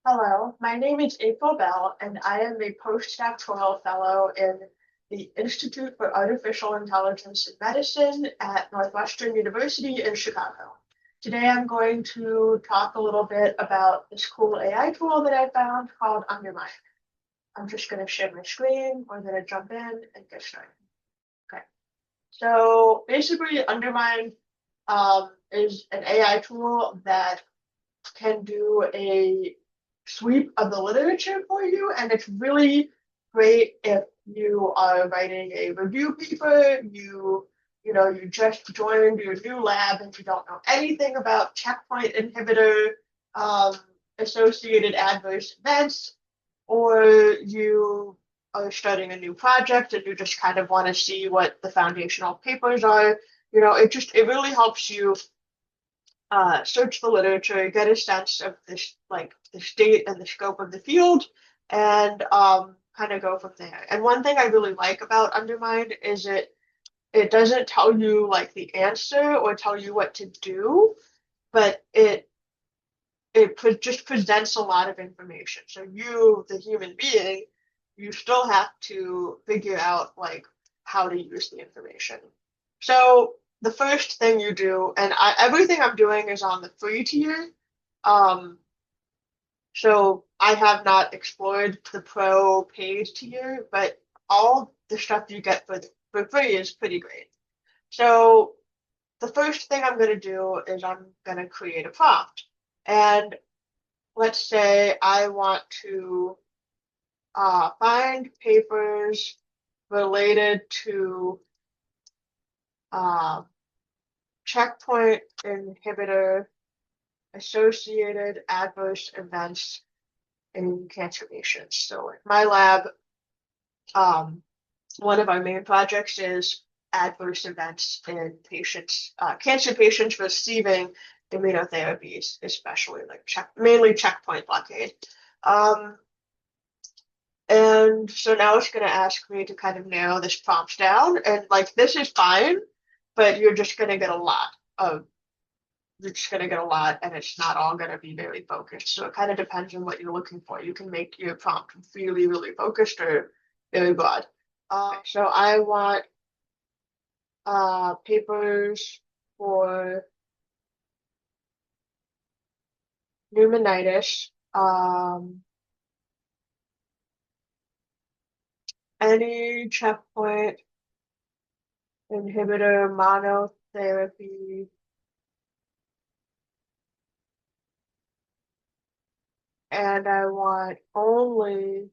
Hello, my name is April Bell, and I am a postdoctoral fellow in the Institute for Artificial Intelligence in Medicine at Northwestern University in Chicago. Today I'm going to talk a little bit about this cool AI tool that I found called Undermind. I'm just going to share my screen. We're going to jump in and get started. Okay, so basically, Undermind is an AI tool that can do a sweep of the literature for you, and it's really great if you are writing a review paper, you just joined your new lab and you don't know anything about checkpoint inhibitor um, associated adverse events, or you are starting a new project and you just kind of want to see what the foundational papers are. It really helps you search the literature, get a sense of this, like the state and the scope of the field, and kind of go from there. And one thing I really like about Undermined is it doesn't tell you like the answer or tell you what to do, but just presents a lot of information. So you, the human being, you still have to figure out like how to use the information. So the first thing you do, and everything I'm doing is on the free tier. Um, so I have not explored the pro paid tier, but all the stuff you get for free is pretty great. So the first thing I'm going to do is I'm going to create a prompt. And let's say I want to find papers related to uh, checkpoint inhibitor associated adverse events in cancer patients. So in my lab, um, one of our main projects is adverse events in patients, cancer patients receiving immunotherapies, especially like mainly checkpoint blockade. Um, And so now it's going to ask me to kind of narrow this prompt down. And like this is fine, but of, you're just going to get a lot and it's not all going to be very focused. So it kind of depends on what you're looking for. You can make your prompt really, really focused or very broad. So I want papers for pneumonitis, any checkpoint inhibitor monotherapy, and I want only,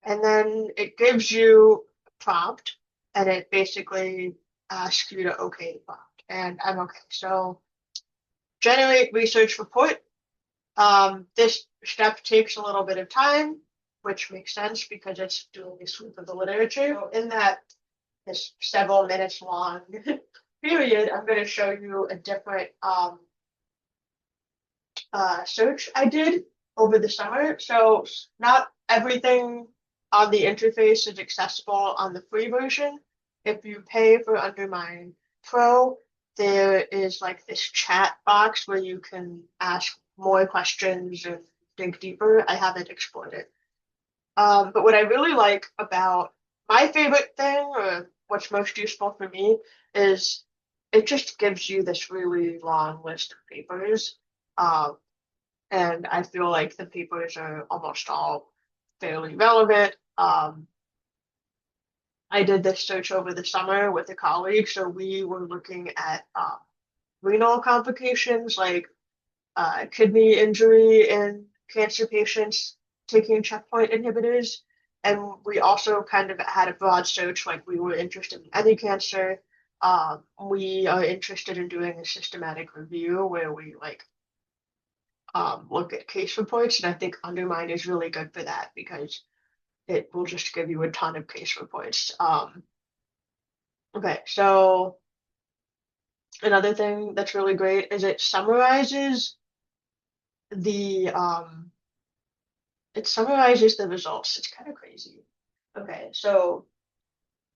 and then it gives you a prompt and it basically asks you to okay the prompt. And I'm okay. So generate research report. This step takes a little bit of time, which makes sense because it's doing a sweep of the literature. So in this several minutes long period, I'm going to show you a different search I did over the summer. So not everything on the interface is accessible on the free version. If you pay for Undermine Pro, there is like this chat box where you can ask more questions and dig deeper. I haven't explored it. But what I really like about my favorite thing, or what's most useful for me, is it just gives you this really long list of papers. Um, and I feel like the papers are almost all fairly relevant. I did this search over the summer with a colleague, so we were looking at renal complications like kidney injury in cancer patients taking checkpoint inhibitors. And we also kind of had a broad search, like we were interested in any cancer. We are interested in doing a systematic review where we like look at case reports, and I think Undermine is really good for that because it will just give you a ton of case reports. Okay, so another thing that's really great is the it summarizes the results. It's kind of crazy. Okay, so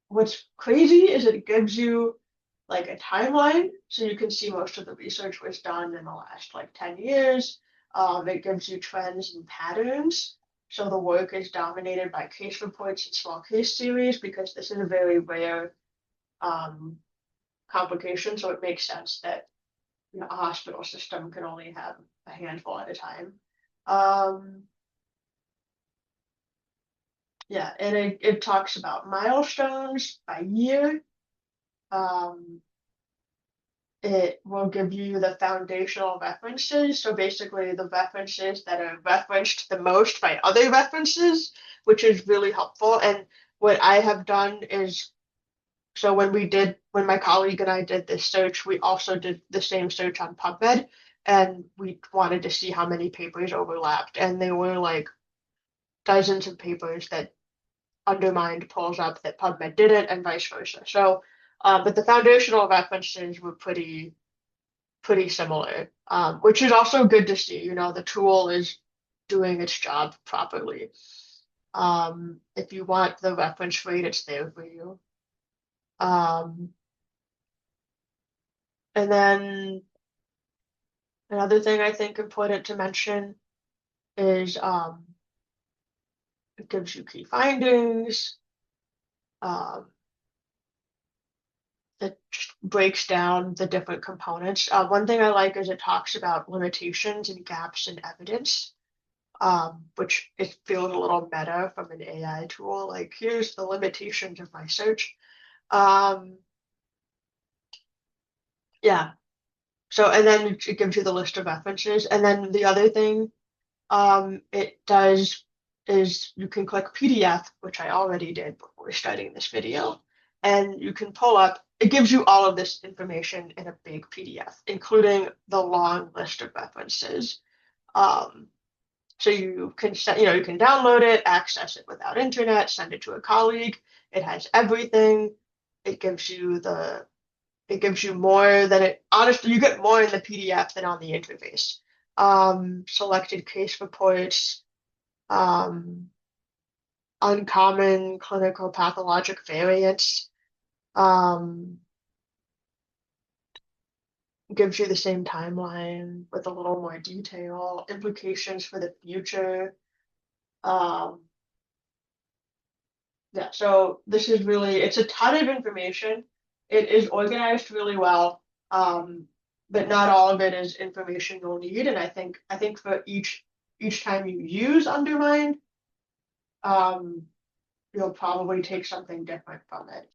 what's crazy is it gives you like a timeline, so you can see most of the research was done in the last like 10 years. It gives you trends and patterns. So the work is dominated by case reports and small case series because this is a very rare um, complication. So it makes sense that a hospital system can only have a handful at a time. Um, yeah, and it talks about milestones by year. Um, it will give you the foundational references. So basically the references that are referenced the most by other references, which is really helpful. And what I have done is, so when my colleague and I did this search, we also did the same search on PubMed, and we wanted to see how many papers overlapped. And there were like dozens of papers that Undermind pulls up that PubMed didn't, and vice versa. So, but the foundational references were pretty similar, which is also good to see. The tool is doing its job properly. If you want the reference rate, it's there for you. Um, and then another thing I think important to mention is it gives you key findings. Um, it breaks down the different components. One thing I like is it talks about limitations and gaps in evidence, which it feels a little meta from an AI tool. Like, here's the limitations of my search. Um, yeah. So, and then it gives you the list of references. And then the other thing it does is you can click PDF, which I already did before starting this video, and you can pull up, it gives you all of this information in a big PDF, including the long list of references. Um, so you can you can download it, access it without internet, send it to a colleague. It has everything. It gives you the it gives you more than it honestly you get more in the PDF than on the interface. Selected case reports, um, uncommon clinical pathologic variants, um, gives you the same timeline with a little more detail, implications for the future. Um, yeah, so this is it's a ton of information. It is organized really well, but not all of it is information you'll need. And I think for each time you use Undermind, um, you'll probably take something different from it.